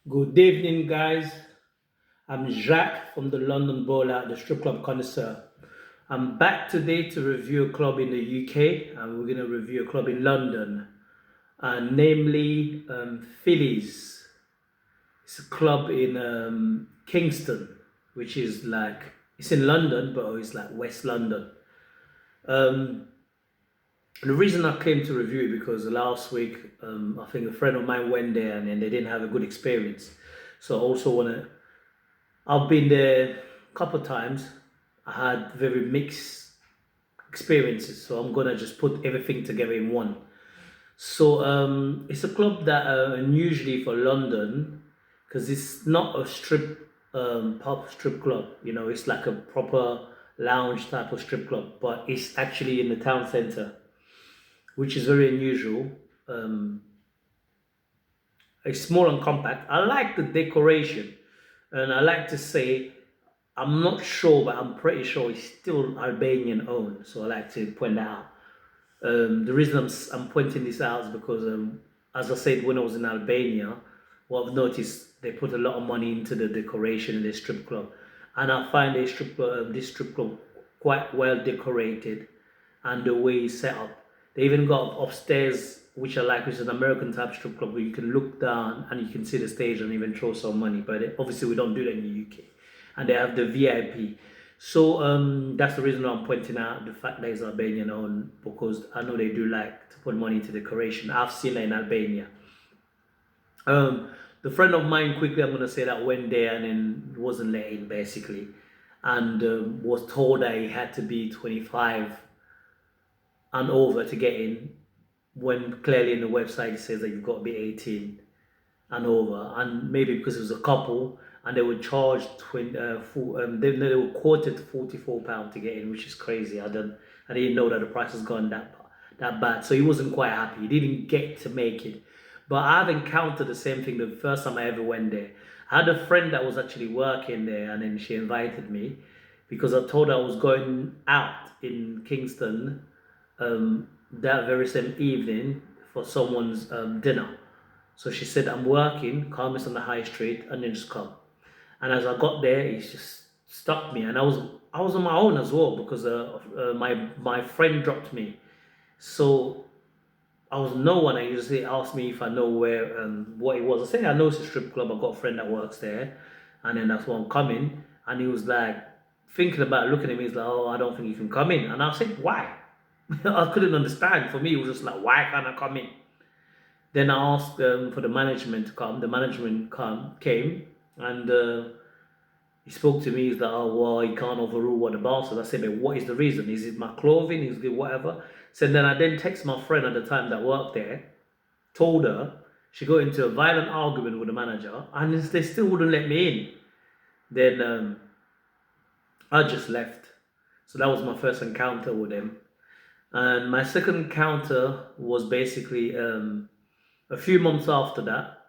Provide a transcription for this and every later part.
Good evening, guys. I'm Jacques from the London Bowler, the strip club connoisseur. I'm back today to review a club in the UK, and we're going to review a club in London, namely Phillies. It's a club in Kingston, which is like, it's in London, but it's like West London. Um, the reason I came to review it because last week, I think a friend of mine went there and then they didn't have a good experience. So I also want to I've been there a couple of times. I had very mixed experiences, so I'm gonna just put everything together in one. So it's a club that unusually for London, because it's not a strip pub strip club. You know, it's like a proper lounge type of strip club, but it's actually in the town centre, which is very unusual. Um, it's small and compact. I like the decoration, and I like to say I'm not sure, but I'm pretty sure it's still Albanian owned. So I like to point that out. The reason I'm pointing this out is because, as I said, when I was in Albania, what I've noticed they put a lot of money into the decoration in their strip club, and I find this strip club quite well decorated, and the way it's set up. They even got upstairs, which I like, which is an American type strip club where you can look down and you can see the stage and even throw some money. But obviously, we don't do that in the UK. And they have the VIP. So that's the reason why I'm pointing out the fact that it's Albanian owned, because I know they do like to put money into decoration. I've seen it in Albania. Um, the friend of mine, quickly, I'm gonna say that went there and then wasn't let in basically, and was told that he had to be 25 and over to get in, when clearly in the website it says that you've got to be 18 and over, and maybe because it was a couple and they were charged they were quoted £44 to get in, which is crazy. I didn't know that the price has gone that bad. So he wasn't quite happy. He didn't get to make it. But I've encountered the same thing the first time I ever went there. I had a friend that was actually working there, and then she invited me because I told her I was going out in Kingston that very same evening for someone's dinner. So she said, I'm working, call me on the high street and then just come. And as I got there, he just stopped me. And I was on my own as well because my friend dropped me. So I was no one. And he just asked me if I know where what it was. I said, I know it's a strip club. I've got a friend that works there. And then that's why I'm coming. And he was like, thinking about looking at me, he's like, oh, I don't think you can come in. And I said, why? I couldn't understand. For me, it was just like, why can't I come in? Then I asked for the management to come. The came, and he spoke to me. He's like, oh, well, he can't overrule what the boss said. I said, but what is the reason? Is it my clothing? Is it whatever? So then I then text my friend at the time that worked there, told her. She got into a violent argument with the manager, and they still wouldn't let me in. Then I just left. So that was my first encounter with them. And my second encounter was basically a few months after that.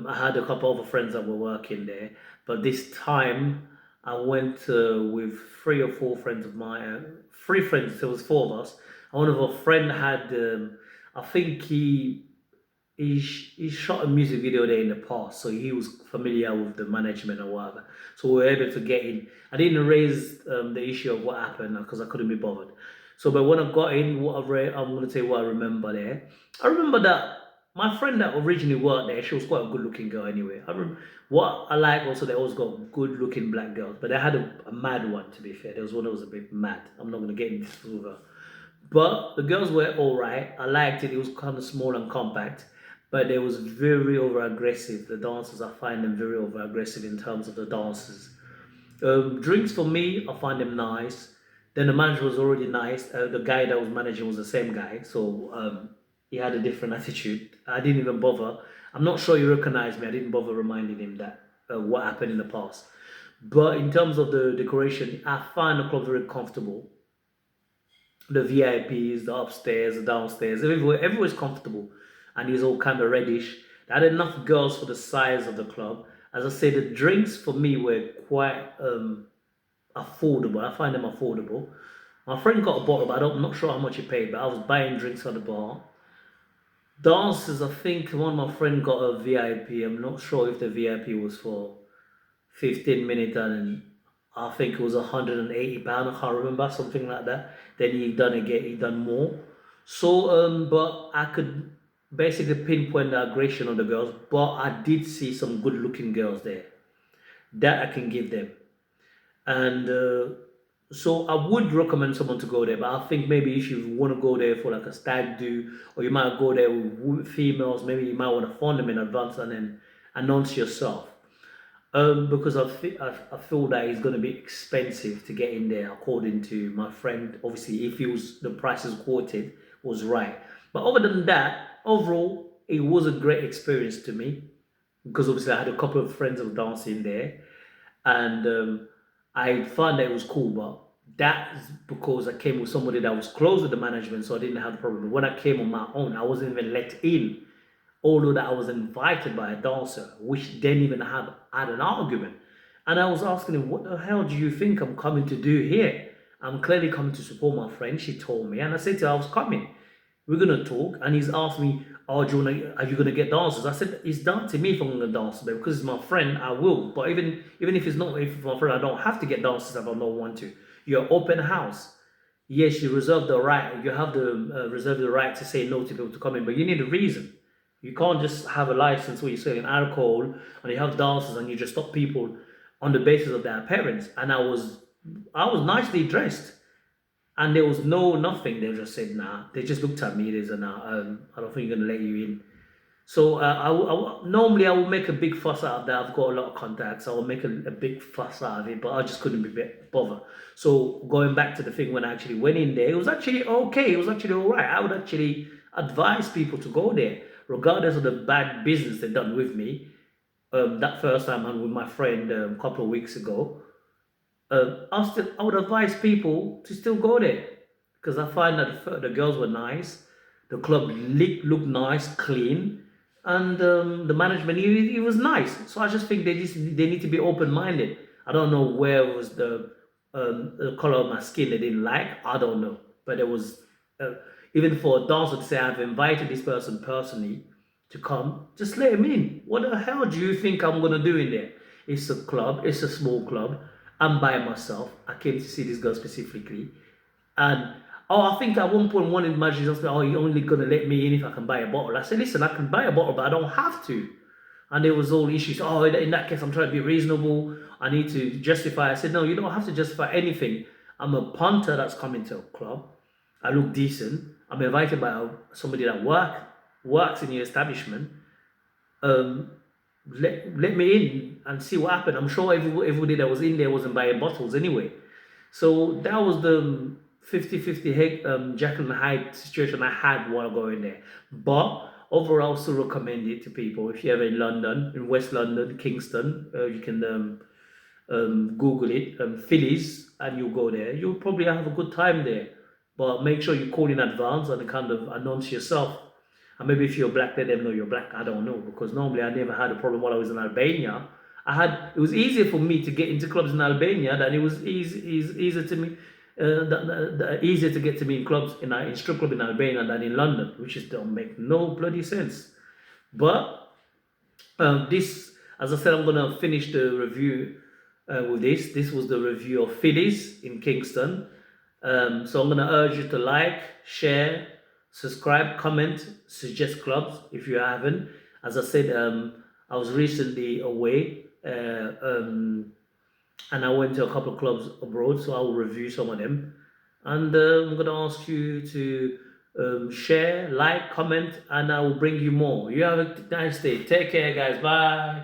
I had a couple of friends that were working there, but this time I went with three or four friends of mine. Three friends, there was four of us. And one of our friend had, I think he shot a music video there in the past, so he was familiar with the management or whatever. So we were able to get in. I didn't raise the issue of what happened because I couldn't be bothered. So, but when I got in, I'm going to tell you what I remember there. I remember that my friend that originally worked there, she was quite a good-looking girl anyway. What I like also, they always got good-looking black girls, but they had a mad one. To be fair, there was one that was a bit mad. I'm not going to get into this with her. But the girls were all right. I liked it. It was kind of small and compact, but it was very over aggressive. The dancers, I find them very over aggressive in terms of the dances. Drinks for me, I find them nice. Then the manager was already nice. The guy that was managing was the same guy, so he had a different attitude. I didn't even bother. I'm not sure he recognized me. I didn't bother reminding him that what happened in the past. But in terms of the decoration, I find the club very comfortable. The VIPs, the upstairs, the downstairs, everywhere's comfortable, and it's all kind of reddish. They had enough girls for the size of the club. As I say, the drinks for me were quite affordable. I find them affordable. My friend got a bottle, but I'm not sure how much he paid. But I was buying drinks at the bar. Dances, I think one of my friend got a VIP. I'm not sure if the VIP was for 15 minutes and I think it was £180. I can't remember, something like that. Then he done more. So but I could basically pinpoint the aggression of the girls, but I did see some good looking girls there. That I can give them. And so I would recommend someone to go there, but I think maybe if you want to go there for like a stag do, or you might go there with females, maybe you might want to phone them in advance and then announce yourself. Because I feel that it's going to be expensive to get in there, according to my friend. Obviously, if he was the prices quoted was right, but other than that, overall, it was a great experience to me because obviously I had a couple of friends of dancing there, and I found that it was cool. But that's because I came with somebody that was close with the management, so I didn't have a problem. But when I came on my own, I wasn't even let in, although that I was invited by a dancer, which didn't even have had an argument. And I was asking him, what the hell do you think I'm coming to do here? I'm clearly coming to support my friend, she told me. And I said to her, I was coming. We're gonna talk. And he's asked me, oh, are you gonna get dancers? I said, it's down to me if I'm gonna dance, but because it's my friend, I will. But even if it's not, if it's my friend, I don't have to get dancers if I don't want to. You're open house. Yes, you reserve the right. You have the reserve the right to say no to people to come in, but you need a reason. You can't just have a license where you're selling alcohol and you have dancers and you just stop people on the basis of their appearance. And I was nicely dressed, and there was no nothing. They just said nah. They just looked at me. They said nah. I don't think you're gonna let you in. So normally I will make a big fuss out of that. I've got a lot of contacts. I will make a big fuss out of it, but I just couldn't be bothered. So going back to the thing when I actually went in there, it was actually okay. It was actually all right. I would actually advise people to go there, regardless of the bad business they've done with me. That first time and with my friend a couple of weeks ago, I would advise people to still go there because I find that the girls were nice, the club looked nice, clean, and the management he was nice. So I just think they need to be open minded. I don't know where was the color of my skin they didn't like. I don't know, but it was uh, even for a dancer to say I've invited this person personally to come, just let him in. What the hell do you think I'm gonna do in there? It's a club, it's a small club. I'm by myself. I came to see this girl specifically. And I think at one point one of the managers just said, oh, you're only gonna let me in if I can buy a bottle. I said, listen, I can buy a bottle, but I don't have to. And there was all issues. Oh, in that case, I'm trying to be reasonable. I need to justify. I said, no, you don't have to justify anything. I'm a punter that's coming to a club. I look decent. I'm invited by somebody that works in the establishment. Um, let me in and see what happened. I'm sure everybody that was in there wasn't buying bottles anyway. So that was the 50-50 Jekyll and Hyde situation I had while going there. But overall, still recommend it to people. If you're ever in London, in West London, Kingston, you can Google it, Phillies, and you go there. You'll probably have a good time there. But make sure you call in advance and kind of announce yourself. And maybe if you're black, let them know you're black. I don't know, because normally I never had a problem while I was in Albania. It was easier for me to get into clubs in Albania than it was easier to me, easier to get to me in clubs in strip club in Albania than in London, which just don't make no bloody sense. But this, as I said, I'm gonna finish the review with this. This was the review of Phillies in Kingston. So I'm gonna urge you to like, share, subscribe, comment, suggest clubs if you haven't. As I said, I was recently away, and I went to a couple of clubs abroad, so I will review some of them. And I'm gonna ask you to share, like, comment, and I will bring you more. You have a nice day. Take care, guys. Bye.